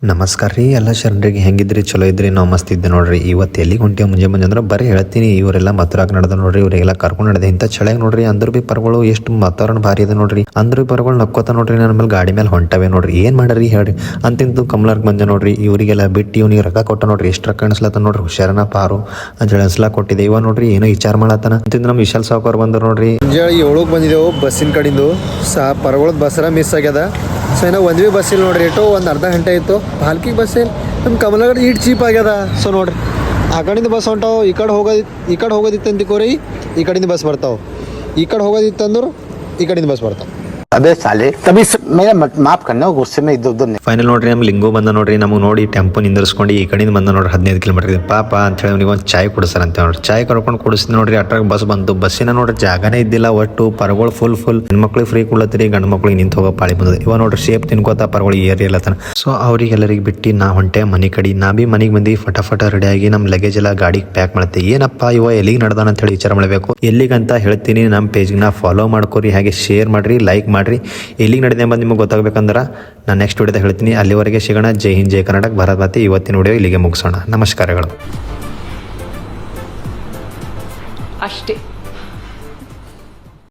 ನಮಸ್ಕಾರ ರೀ ಎಲ್ಲ ಶರಣರಿಗೆ ಹೆಂಗಿದ್ರಿ ಚಲೋ ಇದ್ರಿ ನಾವು ಮಸ್ತ್ ಇದ್ದೆ ನೋಡ್ರಿ ಇವತ್ತು ಎಲ್ಲಿಗೆ ಹೊಂಟೀವಿ ಮುಂಜೆ ಅಂದ್ರೆ ಬರೀ ಹೇಳ್ತೀನಿ ಇವರೆಲ್ಲ ಮಥುರಾಗ ನಡೆದ ನೋಡ್ರಿ ಇವರಿಗೆಲ್ಲ ಕರ್ಕೊಂಡು ನಡೆದೆ ಇಂಥ ಚಳಿಯಾಗ ನೋಡ್ರಿ ಅಂದ್ರ ಬಿ ಪರ್ಗಳು ಎಷ್ಟು ವಾತಾವರಣ ಭಾರಿ ಇದೆ ನೋಡ್ರಿ ಅಂದ್ರ ಪರ್ಗಳು ನಕ್ಕೋತ ನೋಡ್ರಿ ನನ್ನ ಮೇಲೆ ಗಾಡಿ ಮೇಲೆ ಹೊಂಟವೆ ನೋಡ್ರಿ ಏನ್ ಮಾಡ್ರಿ ಹೇಳ್ರಿ ಅಂತಿಂತು ಕಮಲಾರ್ಗ್ ಬಂದೆ ನೋಡ್ರಿ ಇವರಿಗೆಲ್ಲ ಬಿಟ್ಟು ಇವ್ನಿಗೆ ರೊಕ್ಕ ಕೊಟ್ಟ ನೋಡ್ರಿ ಎಷ್ಟು ರೊಕ್ಕ ಅನ್ಸ್ಲತ್ತ ನೋಡ್ರಿ ಹುಷಾರನ ಪಾರು ಅಂತ ಅನ್ಸ್ಲಾ ಕೊಟ್ಟಿದೆ ಇವ ನೋಡ್ರಿ ಏನೋ ವಿಚಾರ ಮಾಡತ್ತಾನ ಅಂತಿಂದ ನಮ್ಮ ವಿಶಾಲ್ ಸಾವ್ಕಾರ್ ಬಂದ್ರು ನೋಡ್ರಿ ಮುಂಜಾನೆ 7ಕ್ಕೆ ಬಂದಿದ್ದೆವು ಬಸ್ಸಿನ ಕಡೆಯಿಂದ ಪರ್ಗಳದ ಬಸ್ಸರ ಮಿಸ್ ಆಗ್ಯದ. ಸೊ ಏನೋ ಒಂದ್ವಿ ಬಸ್ ಇಲ್ಲ ನೋಡ್ರಿ ಇಟ್ಟು ಒಂದು ಅರ್ಧ ಗಂಟೆ ಇತ್ತು ಪಾಲ್ಕಿಗೆ ಬಸ್ ಇಲ್ಲ ನಮ್ಮ ಕಮಲಗಡ ಇಟ್ಟು ಚೀಪ್ ಆಗ್ಯದ. ಸೊ ನೋಡ್ರಿ ಆ ಕಡೆಯಿಂದ ಬಸ್ ಹೊಂಟಾವು ಈ ಕಡೆ ಹೋಗೋದಿತ್ತು ಅಂತಿಕೋರಿ ಈ ಕಡೆಯಿಂದ ಬಸ್ ಬರ್ತಾವೆ ಈ ಕಡೆ ಹೋಗೋದಿತ್ತಂದ್ರೆ ಈ ಕಡೆಯಿಂದ ಬಸ್ ಬರ್ತಾವೆ. ಅದೇ ಸಾಲೆ ತಬಿ ಮೇರಾ ಮಾಫ್ ಕರ್ನಾ ಗುಸ್ಸೆ ಮೇ ಇದ್ದು ಫೈನಲ್ ನೋಡ್ರಿ ನಮ್ ಲಿಂಗು ಬಂದ ನೋಡ್ರಿ ನಮಗೆ ನೋಡಿ ಟೆಂಪೋ ನಿಂದಿರ್ಸ್ಕೊಂಡು ಈ ಕಡೆಯಿಂದ ಬಂದ ನೋಡ್ರಿ 15 ಕಿಲೋಮೀಟರ್ ಪಾಪ ಅಂತ ಹೇಳಿ ಅವ್ನಿಗೆ ಒಂದು ಚಾಯ್ ಕುಡಿಸ್ತಾರ ಅಂತ ನೋಡ್ರಿ ಚಾಯ್ ಕರ್ಕೊಂಡು ಕುಡಿಸಿದ್ ನೋಡ್ರಿ ಅಟ್ರಾಗ ಬಸ್ ಬಂತು ಬಸ್ಸಿನ ನೋಡ್ರಿ ಜಾಗನೇ ಇದ್ದಿಲ್ಲ ಒಟ್ಟು ಪರಗಳು ಫುಲ್ ಹೆಣ್ಮಕ್ಳಿಗೆ ಫ್ರೀ ಕೊಡ್ಲತ್ತೀರಿ ಗಂಡು ಮಕ್ಳಿಗೆ ನಿಂತು ಹೋಗೋ ಪಾಳಿ ಬಂದದ ಇವ ನೋಡ್ರಿ ಶೇಪ್ ತಿನ್ಕೋತಾ ಪರಗಳು ಏರಿ ಇಲ್ಲತನ. ಸೊ ಅವ್ರಿಗೆಲ್ಲರಿಗೆ ಬಿಟ್ಟು ನಾ ಹೊಂಟೆ ಮನೆ ಕಡೆ ನಾ ಬಿ ಮನೆಗೆ ಬಂದು ಫಟಾಫಟ ರೆಡಿ ಆಗಿ ನಮ್ಮ ಲಗೇಜ್ ಎಲ್ಲ ಗಾಡಿಗೆ ಪ್ಯಾಕ್ ಮಾಡ್ತೆ ಏನಪ್ಪ ಇವ ಎಲ್ಲಿಗೆ ನಡೆದಾನ ಅಂತ ಹೇಳಿ ವಿಚಾರ ಮಾಡಬೇಕು ಎಲ್ಲಿಗಂತ ಹೇಳ್ತೀನಿ ನಮ್ಮ ಪೇಜ್ನ ಫಾಲೋ ಮಾಡ್ಕೊರಿ ಹಾಗೆ ಶೇರ್ ಮಾಡ್ರಿ ಲೈಕ್ ಮಾಡ್ರಿ ಎಲ್ಲಿಗೆ ನಡೆದೆ ಎಂಬುದು ನಿಮಗೆ ಗೊತ್ತಾಗಬೇಕಂದ್ರೆ ನಾನು ನೆಕ್ಸ್ಟ್ ವಿಡಿಯೋದಾಗ ಹೇಳ್ತೀನಿ. ಅಲ್ಲಿವರೆಗೆ ಸಿಗೋಣ. ಜೈ ಹಿಂದ್ ಜೈ ಕರ್ನಾಟಕ. ಭಾರತ್ ಮಾತೆ. ಇವತ್ತಿನ ವಿಡಿಯೋ ಇಲ್ಲಿಗೆ ಮುಗಿಸೋಣ. ನಮಸ್ಕಾರಗಳು. ಅಷ್ಟೇ.